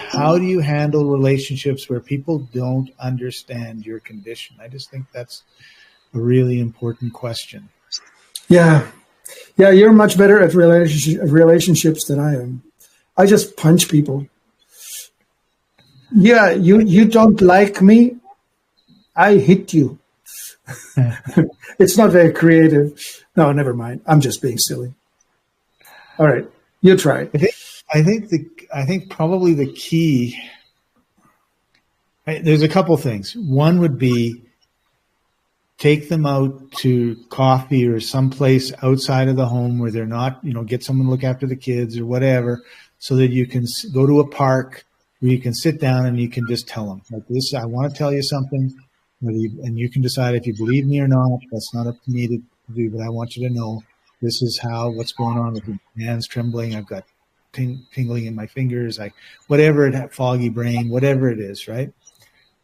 how do you handle relationships where people don't understand your condition? I just think that's a really important question. Yeah. Yeah, you're much better at relationships than I am. I just punch people. Yeah, you don't like me, I hit you. It's not very creative. No, never mind. I'm just being silly. All right, you try. I think probably the key. There's a couple things. One would be take them out to coffee or someplace outside of the home where they're not, get someone to look after the kids or whatever, so that you can go to a park where you can sit down and you can just tell them, like, this, I want to tell you something, and you can decide if you believe me or not. That's not up to me to do, but I want you to know this is what's going on with me. My hands trembling. I've got tingling in my fingers. Foggy brain, whatever it is, right?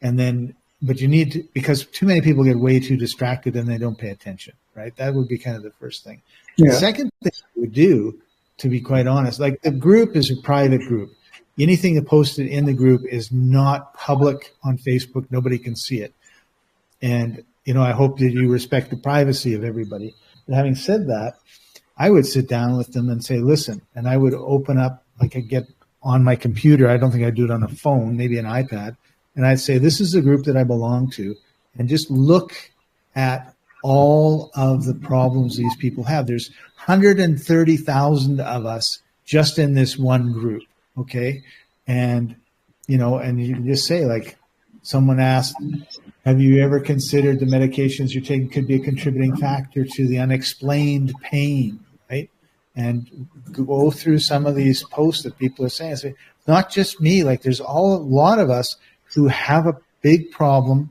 And then, but you need to, because too many people get way too distracted and they don't pay attention, right? That would be kind of the first thing. Yeah. The second thing I would do, to be quite honest, like, the group is a private group. Anything that posted in the group is not public on Facebook. Nobody can see it. And, I hope that you respect the privacy of everybody. But having said that, I would sit down with them and say, listen, and I would open up, like, I get on my computer. I don't think I'd do it on a phone, maybe an iPad. And I'd say, this is the group that I belong to. And just look at all of the problems these people have. There's 130,000 of us just in this one group. Okay. And, and you just say, like, someone asked, have you ever considered the medications you're taking could be a contributing factor to the unexplained pain, right? And go through some of these posts that people are saying. Say, not just me, like, there's a lot of us who have a big problem.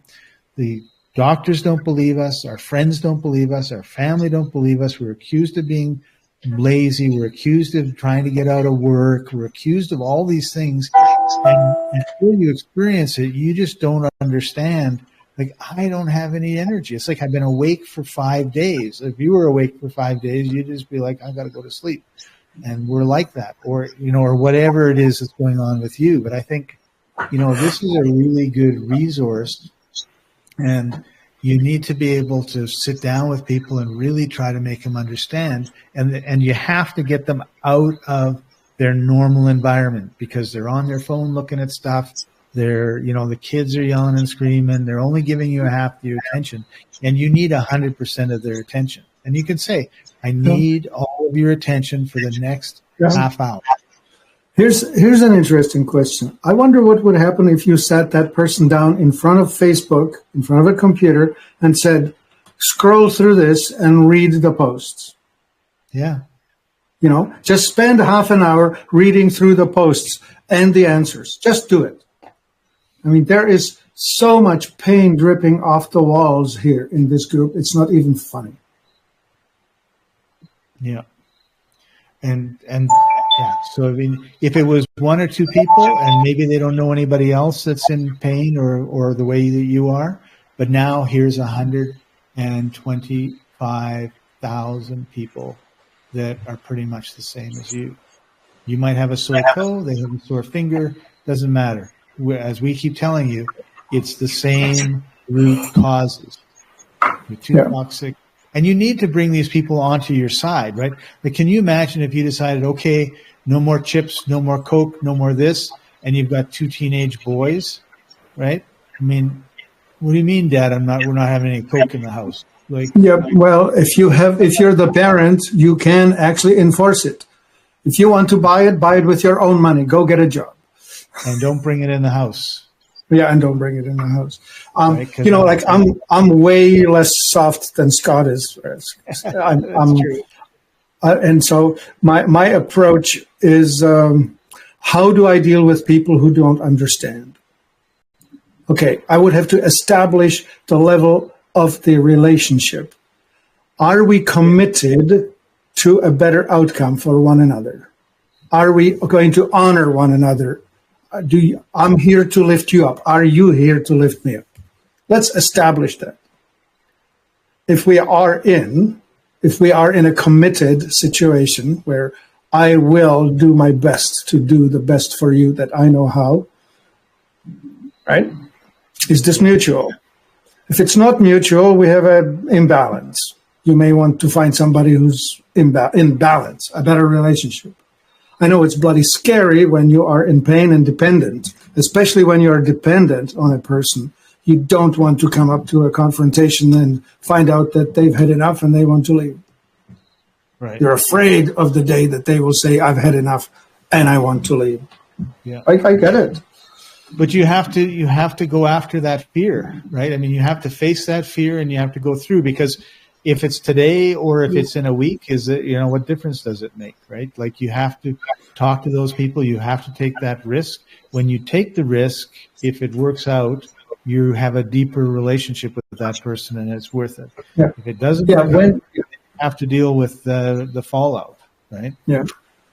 The doctors don't believe us. Our friends don't believe us. Our family don't believe us. We're accused of being lazy. We're accused of trying to get out of work. We're accused of all these things. And until you experience it, you just don't understand. Like, I don't have any energy. It's like I've been awake for 5 days. If you were awake for 5 days, you'd just be like, I got to go to sleep. And we're like that, or whatever it is that's going on with you. But I think, this is a really good resource, and you need to be able to sit down with people and really try to make them understand. And you have to get them out of their normal environment, because they're on their phone looking at stuff. They're, the kids are yelling and screaming. They're only giving you half your attention, and you need 100% of their attention. And you can say, I need all of your attention for the next half hour. Here's an interesting question. I wonder what would happen if you sat that person down in front of Facebook, in front of a computer, and said, scroll through this and read the posts. Yeah. Just spend half an hour reading through the posts and the answers. Just do it. I mean, there is so much pain dripping off the walls here in this group. It's not even funny. Yeah. And yeah, so I mean, if it was one or two people and maybe they don't know anybody else that's in pain or the way that you are, but now here's 125,000 people that are pretty much the same as you. You might have a sore toe, they have a sore finger, doesn't matter. As we keep telling you, it's the same root causes. You're too toxic. And you need to bring these people onto your side, right? Like, can you imagine if you decided, okay, no more chips, no more Coke, no more this, and you've got 2 teenage boys, right? I mean, what do you mean, Dad? We're not having any Coke in the house. Like, yeah, well, if you're the parent, you can actually enforce it. If you want to buy it with your own money. Go get a job. And don't bring it in the house. Yeah, and don't bring it in the house. Right, I'm way less soft than Scott is. I'm true. And so my approach is, how do I deal with people who don't understand? Okay, I would have to establish the level of the relationship. Are we committed to a better outcome for one another? Are we going to honor one another? I'm here to lift you up. Are you here to lift me up? Let's establish that. If we are in a committed situation where I will do my best to do the best for you that I know how. Right? Is this mutual? If it's not mutual, we have an imbalance. You may want to find somebody who's in balance, a better relationship. I know it's bloody scary when you are in pain and dependent, especially when you're dependent on a person. You don't want to come up to a confrontation and find out that they've had enough and they want to leave. Right. You're afraid of the day that they will say, I've had enough and I want to leave. Yeah. I get it. But you have to go after that fear, right? I mean, you have to face that fear and you have to go through, because if it's today or if it's in a week, what difference does it make, right? Like, you have to talk to those people. You have to take that risk. When you take the risk, if it works out, you have a deeper relationship with that person and it's worth it. Yeah. If it doesn't work out, you have to deal with the fallout, right? Yeah.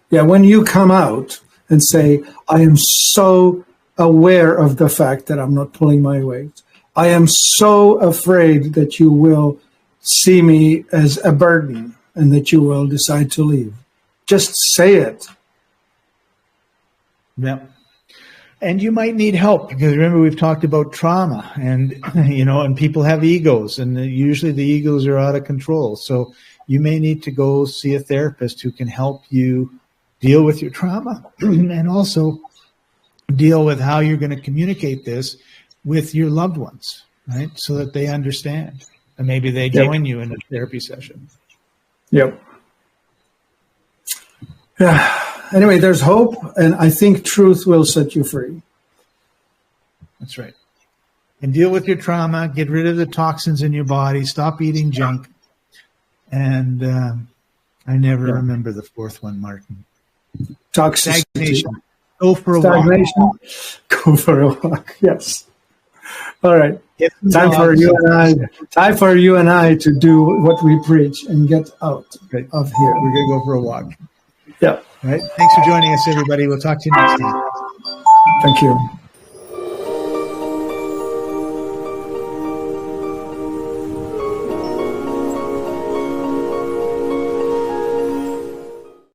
Yeah. When you come out and say, I am so aware of the fact that I'm not pulling my weight. I am so afraid that you will see me as a burden and that you will decide to leave. Just say it. Yeah. And you might need help, because remember, we've talked about trauma and, and people have egos, and usually the egos are out of control. So you may need to go see a therapist who can help you deal with your trauma and also deal with how you're going to communicate this with your loved ones, right? So that they understand, and maybe they join you in a therapy session. Yep. Yeah. Anyway, there's hope, and I think truth will set you free. That's right. And deal with your trauma, get rid of the toxins in your body, stop eating junk. And I never remember the fourth one, Martin. Toxicity. Stagnation. Go for a Stagnation. walk. Go for a walk. Yes. All right. Time for you and I to do what we preach and get out of here. We're going to go for a walk. Yeah. All right. Thanks for joining us, everybody. We'll talk to you next time. Thank you.